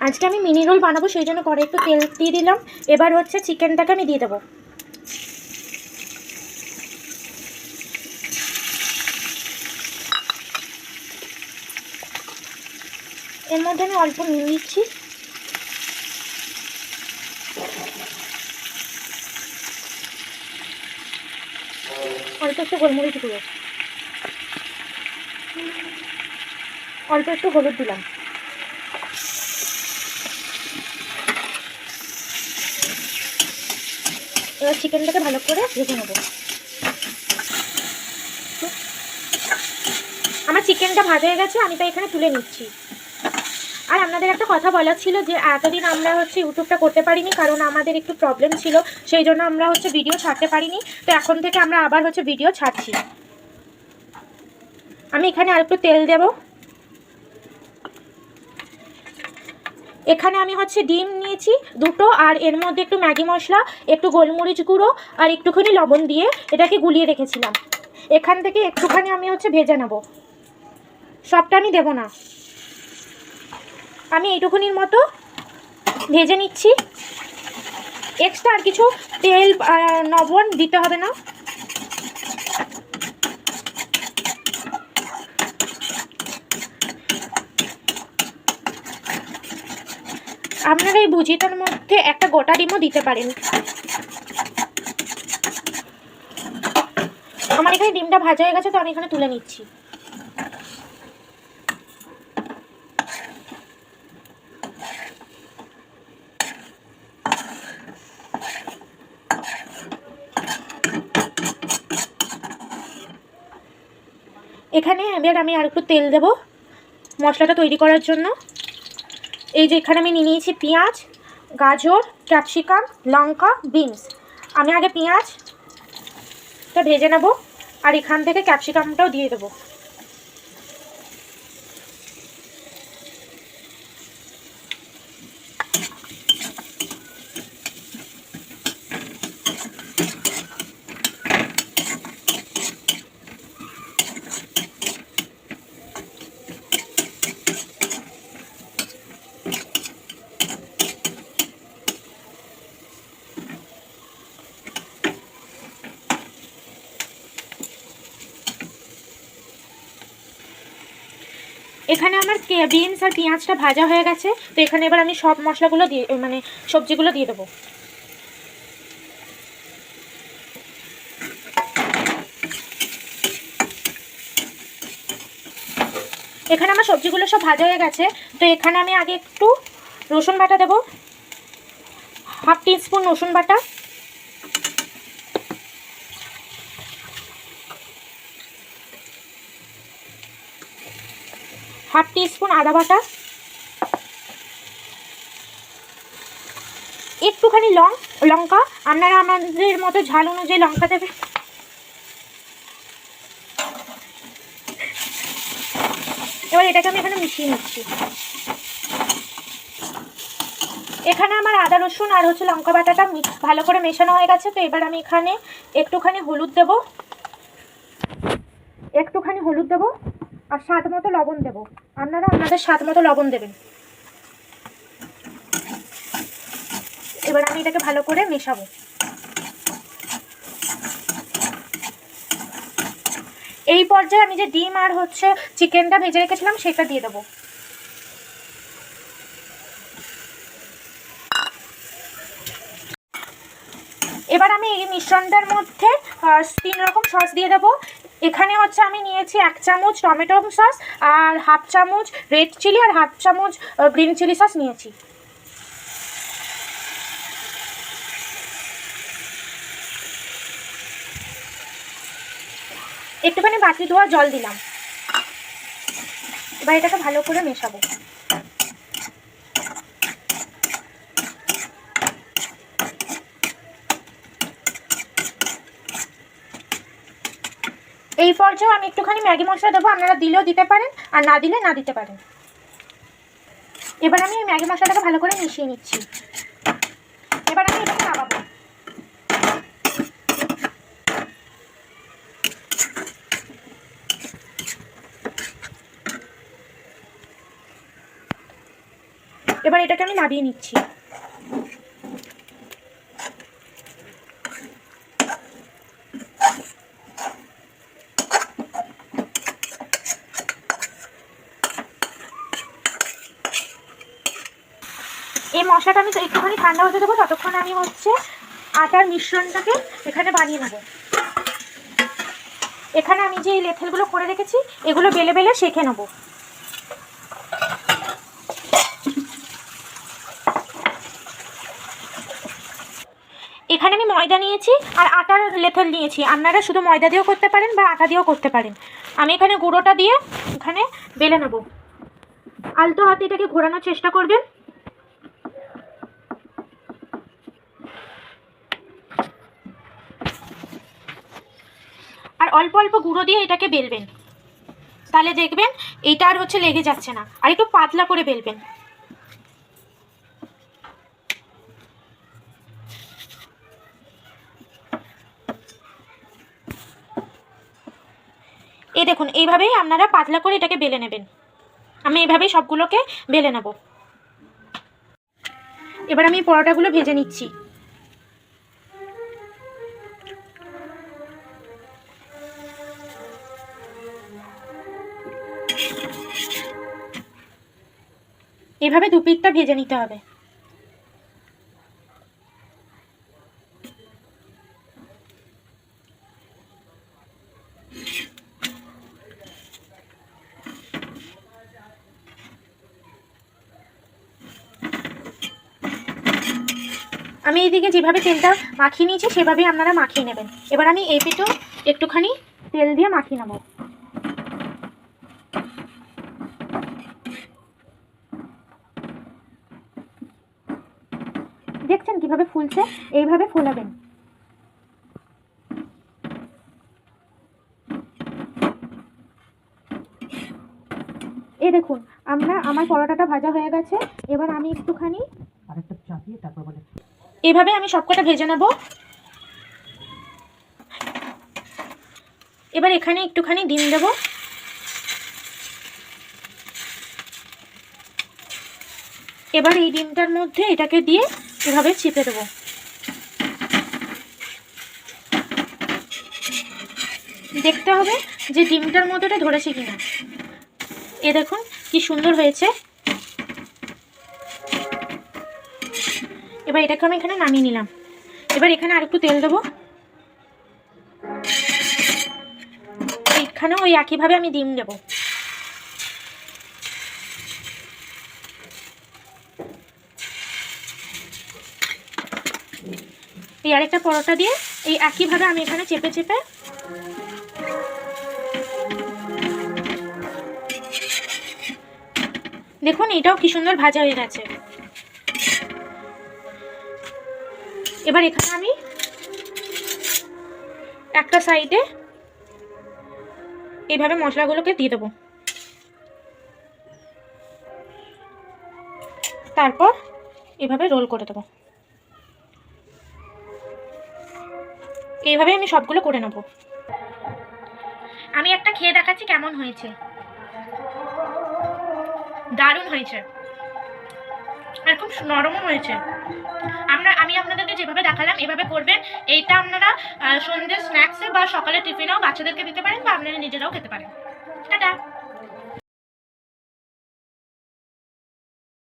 আজকে আমি mini role বানাবো, সেই জন্য পরে একটু তেল দিয়ে দিলাম। এবার হচ্ছে চিকেনটাকে আমি দিয়ে দেবো। এর মধ্যে আমি অল্প নুন দিচ্ছি, অল্প একটু গোলমরিচ গুঁড়ো, অল্প একটু হলুদ দিলাম। এবার চিকেনটাকে ভালো করে ভেজে নেব। আমার চিকেনটা ভাজা হয়ে গেছে, আমি তাই এখানে তুলে নিচ্ছি। আর আপনাদের একটা কথা বলার ছিল যে এতদিন আমরা হচ্ছে ইউটিউবটা করতে পারিনি, কারণ আমাদের একটু প্রবলেম ছিল, সেই জন্য আমরা হচ্ছে ভিডিও ছাড়তে পারিনি। তো এখন থেকে আমরা আবার হচ্ছে ভিডিও ছাড়ছি। আমি এখানে আর একটু তেল দেব। এখানে আমি হচ্ছে ডিম নিয়েছি দুটো, আর এর মধ্যে একটু ম্যাগি মশলা, একটু গোলমরিচ গুঁড়ো আর একটুখানি লবণ দিয়ে এটাকে গুলিয়ে রেখেছিলাম। এখান থেকে একটুখানি আমি হচ্ছে ভেজে নেব, সবটা আমি দেবো না। আমি এইটুকুনির মতো ভেজে নিচ্ছি। এক্সট্রা আর কিছু তেল লবণ দিতে হবে না। আপনারা এই ভুজিটার মধ্যে একটা গোটা ডিমও দিতে পারেন। আমার এখানে ডিমটা ভাজা হয়ে গেছে, তো আমি এখানে তুলে নিচ্ছি। এখানে এবার আমি আর একটু তেল দেব মশলাটা তৈরি করার জন্য। এই যে এখানে আমি নিয়ে নিয়েছি পেঁয়াজ, গাজর, ক্যাপসিকাম, লঙ্কা, বিনস। আমি আগে পেঁয়াজটা ভেজে নেব, আর এখান থেকে ক্যাপসিকামটাও দিয়ে দেবো। এখানে আমার বিনস আর পেঁয়াজটা ভাজা হয়ে গেছে, তো এখানে এবার আমি সব মশলাগুলো দিয়ে সবজিগুলো দিয়ে দেবো। এখানে আমার সবজিগুলো সব ভাজা হয়ে গেছে, তো এখানে আমি আগে একটু রসুন বাটা দেবো, হাফ টিস্পুন রসুন বাটা, হাফ টিস্পুন আদা বাটা, একটুখানি লঙ্কা, আপনারা আমাদের মতো ঝাল অনুযায়ী লঙ্কা দেবে। এবার এটাকে আমি এখানে মিশিয়ে নিচ্ছি। এখানে আমার আদা রসুন আর হচ্ছে লঙ্কা বাটাটা ভালো করে মেশানো হয়ে গেছে, তো এবার আমি এখানে একটুখানি হলুদ দেব, আর স্বাদ মতো লবণ দেব। আপনারা আপনাদের স্বাদ মতো লবণ দেবেন। এবার আমি এটাকে ভালো করে মেশাবো। এই পর্যায়ে আমি যে ডিম আর হচ্ছে চিকেনটা ভেজে রেখেছিলাম সেটা দিয়ে দেবো। এবার আমি এই মিশ্রণটার মধ্যে 3 রকম সস দিয়ে দেবো। এখানে হচ্ছে আমি নিয়েছি 1 চামচ টমেটো সস, আর হাফ চামচ রেড চিলি, আর হাফ চামচ গ্রিন চিলি সস নিয়েছি। একটুখানি বাটি ধোয়া জল দিলাম। এবার এটাকে ভালো করে মেশাবো। এই পর্যায়ে আমি একটুখানি ম্যাগি মশলা দেবো, আপনারা দিলেও দিতে পারেন আর না দিলে না দিতে পারেন। এবার আমি এই ম্যাগি মশলাটাকে ভালো করে মিশিয়ে নিচ্ছি। এবার আমি এটাকে নামাবো। এবার এটাকে আমি নামিয়ে নিচ্ছি। এই মশলাটা আমি একটুখানি ঠান্ডা হতে দেবো, ততক্ষণ আমি হচ্ছে আটার মিশ্রণটাকে এখানে বানিয়ে নেব। এখানে আমি যে এই লেথেলগুলো করে রেখেছি এগুলো বেলে বেলে সেঁকে নেব। এখানে আমি ময়দা নিয়েছি আর আটার লেথেল নিয়েছি। আপনারা শুধু ময়দা দিয়েও করতে পারেন বা আটা দিয়েও করতে পারেন। আমি এখানে গুঁড়োটা দিয়ে এখানে বেলে নেব। আলতো হাতে এটাকে ঘোরানোর চেষ্টা করবেন। আর অল্প অল্প গুঁড়ো দিয়ে এটাকে বেলবেন, তাহলে দেখবেন এইটা আর হচ্ছে লেগে যাচ্ছে না। আর একটু পাতলা করে বেলবেন। এই দেখুন, এইভাবেই আপনারা পাতলা করে এটাকে বেলে নেবেন। আমি এইভাবেই সবগুলোকে বেলে নেব। এবার আমি পরোটাগুলো ভেজে নিচ্ছি। এভাবে দুপিঠটা ভেজে নিতে হবে। আমি এইদিকে যেভাবে তেলটা মাখিয়ে নিয়েছি সেভাবেই আপনারা মাখিয়ে নেবেন। এবার আমি এই পিঠেও একটুখানি তেল দিয়ে মাখিয়ে নেব। দেখছেন কিভাবে ফুলছে? এইভাবে ফোলাবেন। এই দেখুন, আমার পরোটাটা ভাজা হয়ে গেছে। এবার আমি একটুখানি আরেকটা চাপিয়ে তারপর বলে এইভাবে আমি সবকটা ভেজে নেব। এবার এখানে একটুখানি ডিম দেব। এবার এই ডিমটার মধ্যে এটাকে দিয়ে এভাবে চেপে দেবো। দেখতে হবে যে ডিমটার মধ্যে এটা ধরেছে কিনা। এ দেখুন কি সুন্দর হয়েছে। এবার এটাকে আমি এখানে নামিয়ে নিলাম। এবার এখানে আরেকটু তেল দেবো। এখানেও ওই একইভাবে আমি ডিম দেবো। এই আরেকটা পরোটা দিয়ে এই একইভাবে আমি এখানে চেপে চেপে দেখুন এটাও কি সুন্দর ভাজা হয়ে গেছে। এবার এখানে আমি একটা সাইডে এইভাবে মশলাগুলোকে দিয়ে দেবো। তারপর এভাবে রোল করে দেবো। এইভাবে আমি সবগুলো করে নেব। আমি একটা খেয়ে দেখাচ্ছি কেমন হয়েছে। দারুণ হয়েছে আর খুব নরমও হয়েছে। আমি আপনাদেরকে যেভাবে দেখালাম এভাবে করবেন। এইটা আপনারা সন্ধ্যে স্ন্যাক্সে বা সকালে টিফিনেও বাচ্চাদেরকে দিতে পারেন বা আপনারা নিজেরাও খেতে পারেন। টাটা।